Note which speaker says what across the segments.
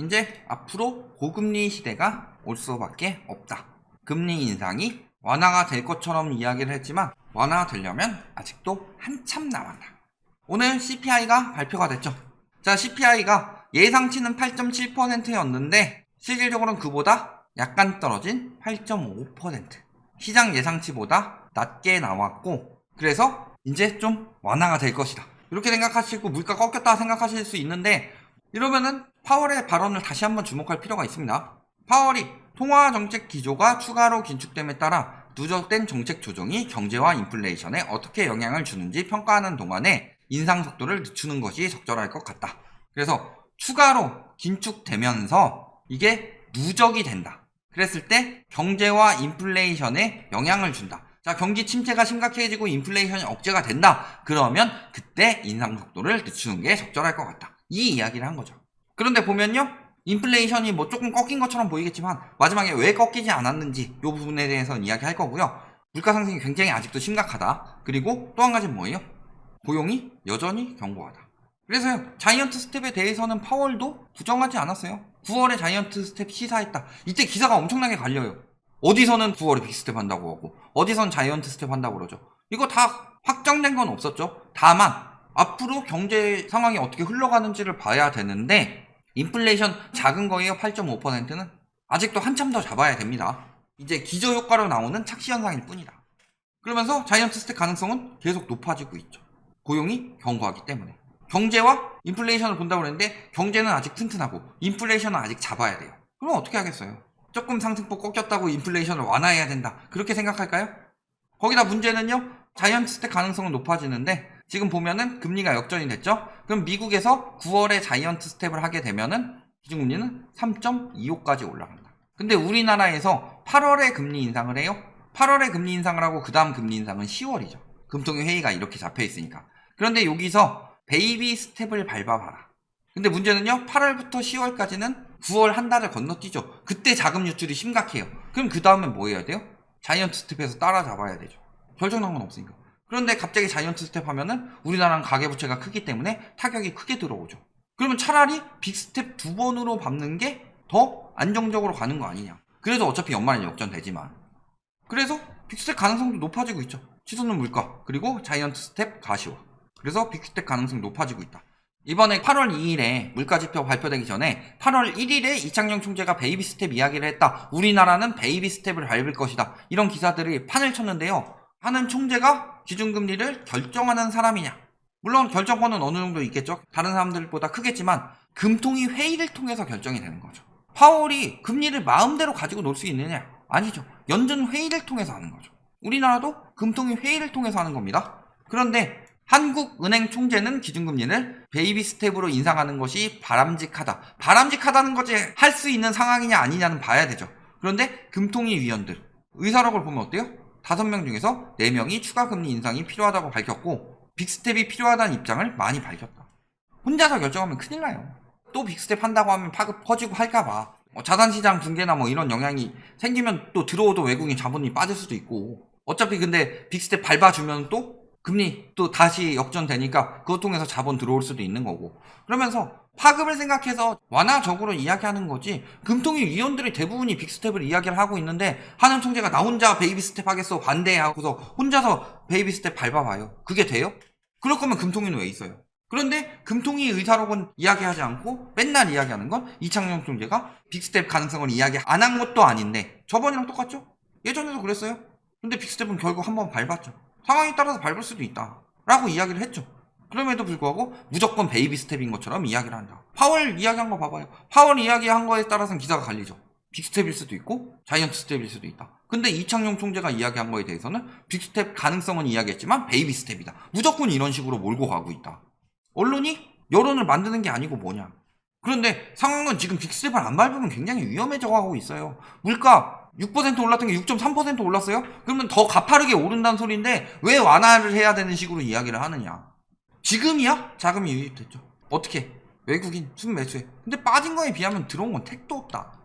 Speaker 1: 이제 앞으로 고금리 시대가 올 수밖에 없다. 금리 인상이 완화가 될 것처럼 이야기를 했지만 완화되려면 아직도 한참 남았다. 오늘 CPI가 발표가 됐죠. 자, CPI가 예상치는 8.7%였는데 실질적으로는 그보다 약간 떨어진 8.5%. 시장 예상치보다 낮게 나왔고, 그래서 이제 좀 완화가 될 것이다. 이렇게 생각하시고 물가 꺾였다 생각하실 수 있는데, 이러면은 파월의 발언을 다시 한번 주목할 필요가 있습니다. 파월이 통화 정책 기조가 추가로 긴축됨에 따라 누적된 정책 조정이 경제와 인플레이션에 어떻게 영향을 주는지 평가하는 동안에 인상 속도를 늦추는 것이 적절할 것 같다. 그래서 추가로 긴축되면서 이게 누적이 된다. 그랬을 때 경제와 인플레이션에 영향을 준다. 자, 경기 침체가 심각해지고 인플레이션이 억제가 된다. 그러면 그때 인상 속도를 늦추는 게 적절할 것 같다. 이 이야기를 한 거죠. 그런데 보면요, 인플레이션이 뭐 조금 꺾인 것처럼 보이겠지만 마지막에 왜 꺾이지 않았는지 이 부분에 대해서는 이야기할 거고요. 물가 상승이 굉장히 아직도 심각하다. 그리고 또 한 가지는 뭐예요? 고용이 여전히 견고하다. 그래서요, 자이언트 스텝에 대해서는 파월도 부정하지 않았어요. 9월에 자이언트 스텝 시사했다. 이때 기사가 엄청나게 갈려요. 어디서는 9월에 빅스텝 한다고 하고 어디선 자이언트 스텝 한다고 그러죠. 이거 다 확정된 건 없었죠. 다만 앞으로 경제 상황이 어떻게 흘러가는지를 봐야 되는데, 인플레이션 작은 거예요. 8.5%는 아직도 한참 더 잡아야 됩니다. 이제 기저효과로 나오는 착시 현상일 뿐이다. 그러면서 자이언트 스텝 가능성은 계속 높아지고 있죠. 고용이 견고하기 때문에. 경제와 인플레이션을 본다고 그랬는데 경제는 아직 튼튼하고 인플레이션은 아직 잡아야 돼요. 그럼 어떻게 하겠어요? 조금 상승폭 꺾였다고 인플레이션을 완화해야 된다. 그렇게 생각할까요? 거기다 문제는요, 자이언트 스텝 가능성은 높아지는데 지금 보면은 금리가 역전이 됐죠? 그럼 미국에서 9월에 자이언트 스텝을 하게 되면은 기준금리는 3.25까지 올라간다. 근데 우리나라에서 8월에 금리 인상을 해요? 8월에 금리 인상을 하고 그 다음 금리 인상은 10월이죠. 금통위 회의가 이렇게 잡혀 있으니까. 그런데 여기서 베이비 스텝을 밟아봐라. 근데 문제는요, 8월부터 10월까지는 9월 한 달을 건너뛰죠. 그때 자금 유출이 심각해요. 그럼 그 다음에 뭐 해야 돼요? 자이언트 스텝에서 따라잡아야 되죠. 결정난 건 없으니까. 그런데 갑자기 자이언트 스텝 하면은 우리나라는 가계부채가 크기 때문에 타격이 크게 들어오죠. 그러면 차라리 빅스텝 2번으로 밟는 게 더 안정적으로 가는 거 아니냐. 그래도 어차피 연말은 역전되지만. 그래서 빅스텝 가능성도 높아지고 있죠. 치솟는 물가, 그리고 자이언트 스텝 가시화. 그래서 빅스텝 가능성이 높아지고 있다. 이번에 8월 2일에 물가지표 발표되기 전에 8월 1일에 이창용 총재가 베이비 스텝 이야기를 했다. 우리나라는 베이비 스텝을 밟을 것이다. 이런 기사들이 판을 쳤는데요. 하는 총재가 기준금리를 결정하는 사람이냐? 물론 결정권은 어느 정도 있겠죠. 다른 사람들보다 크겠지만 금통위 회의를 통해서 결정이 되는 거죠. 파월이 금리를 마음대로 가지고 놀 수 있느냐? 아니죠. 연준 회의를 통해서 하는 거죠. 우리나라도 금통위 회의를 통해서 하는 겁니다. 그런데 한국은행 총재는 기준금리를 베이비 스텝으로 인상하는 것이 바람직하다. 바람직하다는 것이 할 수 있는 상황이냐 아니냐는 봐야 되죠. 그런데 금통위 위원들 의사록을 보면 어때요? 5명 중에서 4명이 추가 금리 인상이 필요하다고 밝혔고 빅스텝이 필요하다는 입장을 많이 밝혔다. 혼자서 결정하면 큰일 나요. 또 빅스텝 한다고 하면 파급 퍼지고 할까봐 자산시장 붕괴나 뭐 이런 영향이 생기면 또 들어오도 외국인 자본이 빠질 수도 있고, 어차피 근데 빅스텝 밟아주면 또 금리 또 다시 역전되니까 그것 통해서 자본 들어올 수도 있는 거고, 그러면서 파급을 생각해서 완화적으로 이야기하는 거지, 금통위 위원들이 대부분이 빅스텝을 이야기를 하고 있는데 하는 총재가 나 혼자 베이비 스텝 하겠어 반대하고서 혼자서 베이비 스텝 밟아봐요. 그게 돼요? 그럴 거면 금통위는 왜 있어요? 그런데 금통위 의사록은 이야기하지 않고 맨날 이야기하는 건 이창용 총재가 빅스텝 가능성을 이야기 안 한 것도 아닌데 저번이랑 똑같죠? 예전에도 그랬어요. 근데 빅스텝은 결국 한번 밟았죠. 상황에 따라서 밟을 수도 있다 라고 이야기를 했죠. 그럼에도 불구하고 무조건 베이비 스텝인 것처럼 이야기를 한다. 파월 이야기한 거 봐봐요. 파월 이야기한 거에 따라서는 기사가 갈리죠. 빅스텝일 수도 있고 자이언트 스텝일 수도 있다. 근데 이창용 총재가 이야기한 거에 대해서는 빅스텝 가능성은 이야기했지만 베이비 스텝이다. 무조건 이런 식으로 몰고 가고 있다. 언론이 여론을 만드는 게 아니고 뭐냐. 그런데 상황은 지금 빅스텝을 안 밟으면 굉장히 위험해져 가고 있어요. 물가 6% 올랐던 게 6.3% 올랐어요? 그러면 더 가파르게 오른다는 소리인데 왜 완화를 해야 되는 식으로 이야기를 하느냐. 지금이야 자금이 유입됐죠. 어떻게? 외국인 순매수해. 근데 빠진 거에 비하면 들어온 건 택도 없다.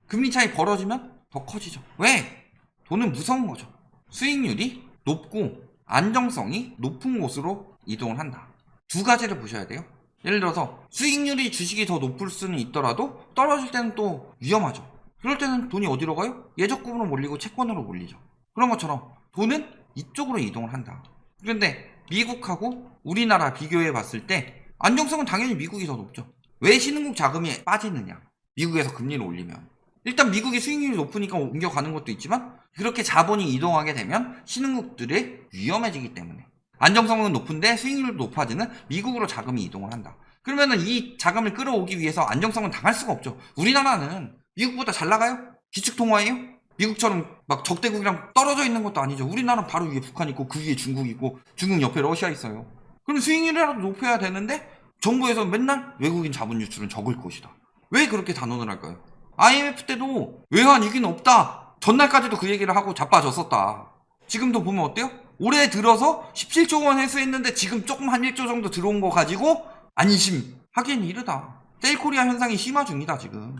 Speaker 1: 금리 차이 벌어지면 더 커지죠. 왜? 돈은 무서운 거죠. 수익률이 높고 안정성이 높은 곳으로 이동을 한다. 두 가지를 보셔야 돼요. 예를 들어서 수익률이 주식이 더 높을 수는 있더라도 떨어질 때는 또 위험하죠. 그럴 때는 돈이 어디로 가요? 예적금으로 몰리고 채권으로 몰리죠. 그런 것처럼 돈은 이쪽으로 이동을 한다. 그런데 미국하고 우리나라 비교해 봤을 때 안정성은 당연히 미국이 더 높죠. 왜 신흥국 자금이 빠지느냐? 미국에서 금리를 올리면 일단 미국이 수익률이 높으니까 옮겨가는 것도 있지만 그렇게 자본이 이동하게 되면 신흥국들이 위험해지기 때문에 안정성은 높은데 수익률도 높아지는 미국으로 자금이 이동을 한다. 그러면은 이 자금을 끌어오기 위해서 안정성은 당할 수가 없죠. 우리나라는 미국보다 잘 나가요? 기축통화예요? 미국처럼 막 적대국이랑 떨어져 있는 것도 아니죠. 우리나라는 바로 위에 북한 있고 그 위에 중국 있고 중국 옆에 러시아 있어요. 그럼 수익률이라도 높여야 되는데 정부에서 맨날 외국인 자본 유출은 적을 것이다. 왜 그렇게 단언을 할까요? IMF 때도 외환 위기는 없다. 전날까지도 그 얘기를 하고 자빠졌었다. 지금도 보면 어때요? 올해 들어서 17조 원 회수했는데 지금 조금 한 1조 정도 들어온 거 가지고 안심하기엔 이르다. 셀코리아 현상이 심화 중이다 지금.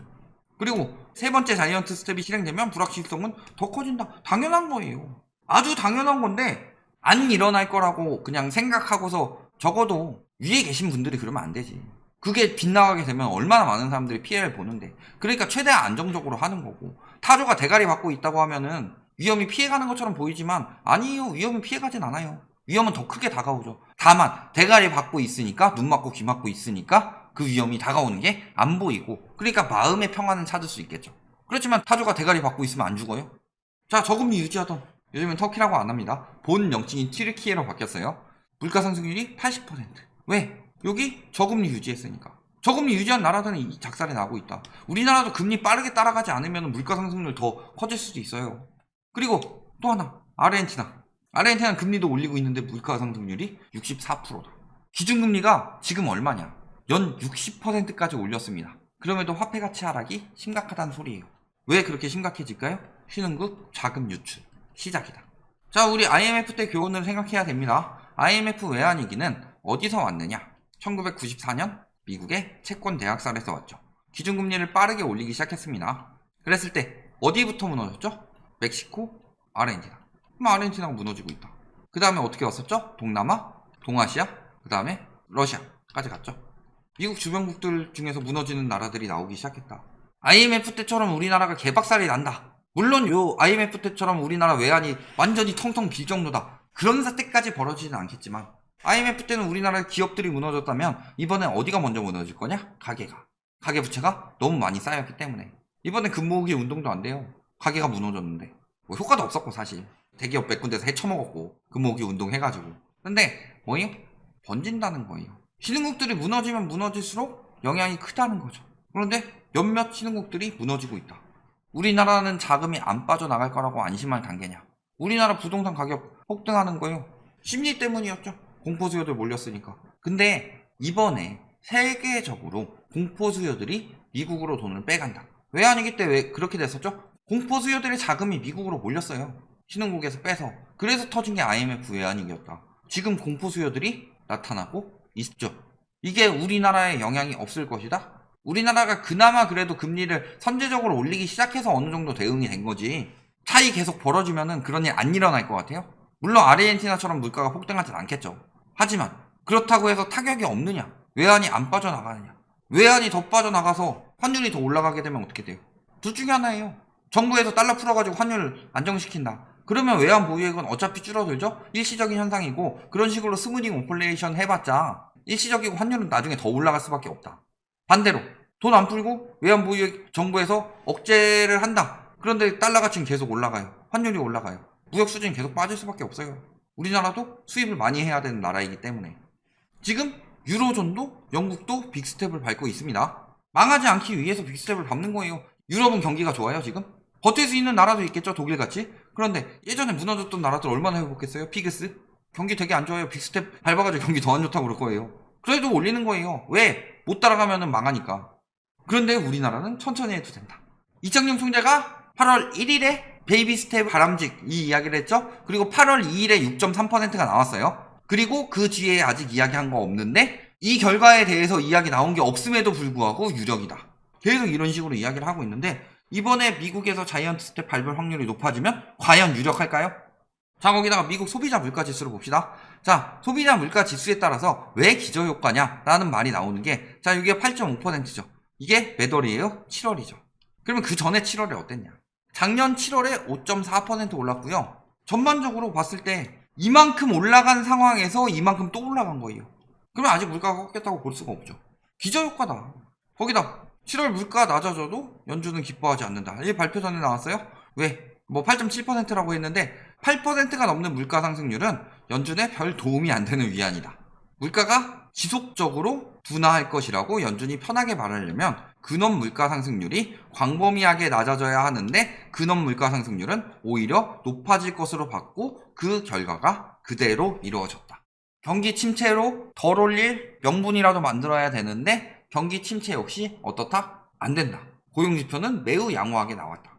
Speaker 1: 그리고 세 번째 자이언트 스텝이 실행되면 불확실성은 더 커진다. 당연한 거예요. 아주 당연한 건데 안 일어날 거라고 그냥 생각하고서 적어도 위에 계신 분들이 그러면 안 되지. 그게 빗나가게 되면 얼마나 많은 사람들이 피해를 보는데. 그러니까 최대한 안정적으로 하는 거고, 타조가 대가리 받고 있다고 하면은 위험이 피해가는 것처럼 보이지만 아니에요. 위험이 피해가진 않아요. 위험은 더 크게 다가오죠. 다만 대가리 받고 있으니까, 눈 맞고 귀 맞고 있으니까 그 위험이 다가오는 게 안 보이고, 그러니까 마음의 평안은 찾을 수 있겠죠. 그렇지만 타조가 대가리 받고 있으면 안 죽어요. 자, 저금리 유지하던, 요즘엔 터키라고 안 합니다. 본 명칭이 튀르키예로 바뀌었어요. 물가 상승률이 80%. 왜? 여기 저금리 유지했으니까. 저금리 유지한 나라들은 이 작살이 나고 있다. 우리나라도 금리 빠르게 따라가지 않으면 물가 상승률 더 커질 수도 있어요. 그리고 또 하나, 아르헨티나는 금리도 올리고 있는데 물가 상승률이 64%다. 기준금리가 지금 얼마냐? 연 60%까지 올렸습니다. 그럼에도 화폐 가치 하락이 심각하다는 소리예요. 왜 그렇게 심각해질까요? 신흥국 자금 유출 시작이다. 자, 우리 IMF 때 교훈을 생각해야 됩니다. IMF 외환위기는 어디서 왔느냐? 1994년 미국의 채권 대학살에서 왔죠. 기준금리를 빠르게 올리기 시작했습니다. 그랬을 때 어디부터 무너졌죠? 멕시코, 아르헨티나. 그럼 아르헨티나가 무너지고 있다. 그 다음에 어떻게 왔었죠? 동남아, 동아시아, 그 다음에 러시아까지 갔죠. 미국 주변국들 중에서 무너지는 나라들이 나오기 시작했다. IMF 때처럼 우리나라가 개박살이 난다. 물론 요 IMF 때처럼 우리나라 외환이 완전히 텅텅 빌 정도다. 그런 사태까지 벌어지지는 않겠지만 IMF 때는 우리나라 기업들이 무너졌다면 이번엔 어디가 먼저 무너질 거냐? 가계부채가 너무 많이 쌓였기 때문에. 이번엔 금모으기 운동도 안 돼요. 가계가 무너졌는데 뭐 효과도 없었고 사실 대기업 몇 군데서 헤쳐먹었고 금모으기 운동 해가지고. 근데 뭐예요? 번진다는 거예요. 신흥국들이 무너지면 무너질수록 영향이 크다는 거죠. 그런데 몇몇 신흥국들이 무너지고 있다. 우리나라는 자금이 안 빠져나갈 거라고 안심할 단계냐? 우리나라 부동산 가격 폭등하는 거예요. 심리 때문이었죠. 공포수요들 몰렸으니까. 근데 이번에 세계적으로 공포수요들이 미국으로 돈을 빼간다. 외환위기 때 왜 그렇게 됐었죠? 공포수요들의 자금이 미국으로 몰렸어요. 신흥국에서 빼서. 그래서 터진 게 IMF 외환위기였다. 지금 공포수요들이 나타나고 있죠. 이게 우리나라에 영향이 없을 것이다? 우리나라가 그나마 그래도 금리를 선제적으로 올리기 시작해서 어느 정도 대응이 된 거지. 차이 계속 벌어지면은 그런 일 안 일어날 것 같아요? 물론 아르헨티나처럼 물가가 폭등하진 않겠죠. 하지만 그렇다고 해서 타격이 없느냐? 외환이 안 빠져나가느냐? 외환이 더 빠져나가서 환율이 더 올라가게 되면 어떻게 돼요? 둘 중에 하나예요. 정부에서 달러 풀어가지고 환율을 안정시킨다. 그러면 외환 보유액은 어차피 줄어들죠? 일시적인 현상이고 그런 식으로 스무닝 인플레이션 해봤자 일시적이고 환율은 나중에 더 올라갈 수밖에 없다. 반대로 돈 안 풀고 외환 보유액 정부에서 억제를 한다. 그런데 달러 가치는 계속 올라가요. 환율이 올라가요. 무역 수준이 계속 빠질 수밖에 없어요. 우리나라도 수입을 많이 해야 되는 나라이기 때문에. 지금 유로존도 영국도 빅스텝을 밟고 있습니다. 망하지 않기 위해서 빅스텝을 밟는 거예요. 유럽은 경기가 좋아요 지금? 버틸 수 있는 나라도 있겠죠, 독일같이? 그런데 예전에 무너졌던 나라들 얼마나 회복했어요? 피그스? 경기 되게 안 좋아요. 빅스텝 밟아가지고 경기 더 안 좋다고 그럴 거예요. 그래도 올리는 거예요. 왜? 못 따라가면 망하니까. 그런데 우리나라는 천천히 해도 된다. 이창용 총재가 8월 1일에 베이비 스텝 바람직 이 이야기를 했죠. 그리고 8월 2일에 6.3%가 나왔어요. 그리고 그 뒤에 아직 이야기한 거 없는데 이 결과에 대해서 이야기 나온 게 없음에도 불구하고 유력이다. 계속 이런 식으로 이야기를 하고 있는데 이번에 미국에서 자이언트 스텝 밟을 확률이 높아지면 과연 유력할까요? 자, 거기다가 미국 소비자 물가지수를 봅시다. 자, 소비자 물가 지수에 따라서 왜 기저효과냐 라는 말이 나오는 게, 자, 이게 8.5%죠. 이게 몇 월이에요? 7월이죠. 그러면 그 전에 7월에 어땠냐? 작년 7월에 5.4% 올랐고요. 전반적으로 봤을 때 이만큼 올라간 상황에서 이만큼 또 올라간 거예요. 그러면 아직 물가가 꺾였다고 볼 수가 없죠. 기저효과다. 거기다 7월 물가 낮아져도 연준은 기뻐하지 않는다. 이게 발표 전에 나왔어요? 왜? 뭐 8.7%라고 했는데 8%가 넘는 물가 상승률은 연준에 별 도움이 안 되는 위안이다. 물가가 지속적으로 둔화할 것이라고 연준이 편하게 말하려면 근원 물가 상승률이 광범위하게 낮아져야 하는데 근원 물가 상승률은 오히려 높아질 것으로 봤고 그 결과가 그대로 이루어졌다. 경기 침체로 덜 올릴 명분이라도 만들어야 되는데 경기 침체 역시 어떻다? 안 된다. 고용지표는 매우 양호하게 나왔다.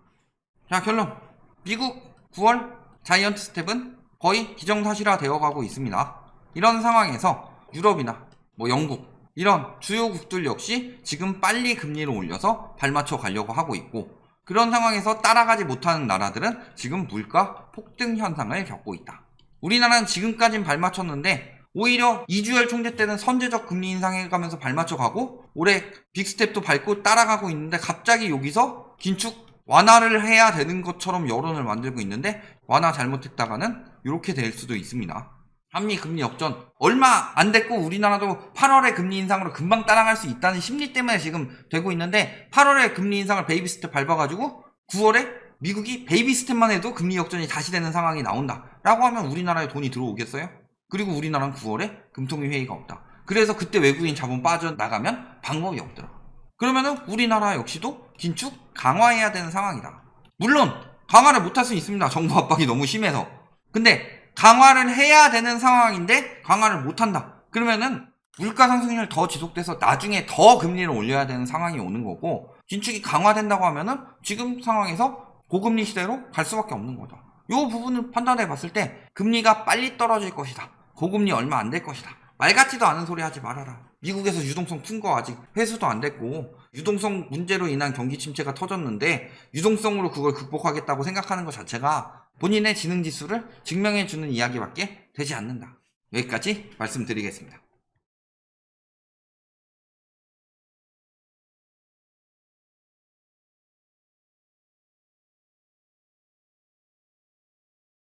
Speaker 1: 자, 결론. 미국 9월 자이언트 스텝은 거의 기정사실화 되어가고 있습니다. 이런 상황에서 유럽이나 영국 이런 주요국들 역시 지금 빨리 금리를 올려서 발맞춰 가려고 하고 있고, 그런 상황에서 따라가지 못하는 나라들은 지금 물가 폭등 현상을 겪고 있다. 우리나라는 지금까진 발맞췄는데 오히려 이주열 총재 때는 선제적 금리 인상해가면서 발맞춰 가고 올해 빅스텝도 밟고 따라가고 있는데 갑자기 여기서 긴축 완화를 해야 되는 것처럼 여론을 만들고 있는데 완화 잘못했다가는 이렇게 될 수도 있습니다. 한미 금리 역전 얼마 안 됐고 우리나라도 8월에 금리 인상으로 금방 따라갈 수 있다는 심리 때문에 지금 되고 있는데 8월에 금리 인상을 베이비 스텝 밟아가지고 9월에 미국이 베이비 스텝만 해도 금리 역전이 다시 되는 상황이 나온다 라고 하면 우리나라에 돈이 들어오겠어요? 그리고 우리나라는 9월에 금통위 회의가 없다. 그래서 그때 외국인 자본 빠져나가면 방법이 없더라. 그러면은 우리나라 역시도 긴축 강화해야 되는 상황이다. 물론 강화를 못할 수 있습니다. 정부 압박이 너무 심해서. 근데 강화를 해야 되는 상황인데 강화를 못한다. 그러면은 물가 상승률 더 지속돼서 나중에 더 금리를 올려야 되는 상황이 오는 거고, 긴축이 강화된다고 하면은 지금 상황에서 고금리 시대로 갈 수밖에 없는 거다. 이 부분을 판단해 봤을 때 금리가 빨리 떨어질 것이다. 고금리 얼마 안 될 것이다. 말 같지도 않은 소리 하지 말아라. 미국에서 유동성 푼 거 아직 회수도 안 됐고 유동성 문제로 인한 경기 침체가 터졌는데 유동성으로 그걸 극복하겠다고 생각하는 것 자체가 본인의 지능 지수를 증명해 주는 이야기밖에 되지 않는다. 여기까지 말씀드리겠습니다.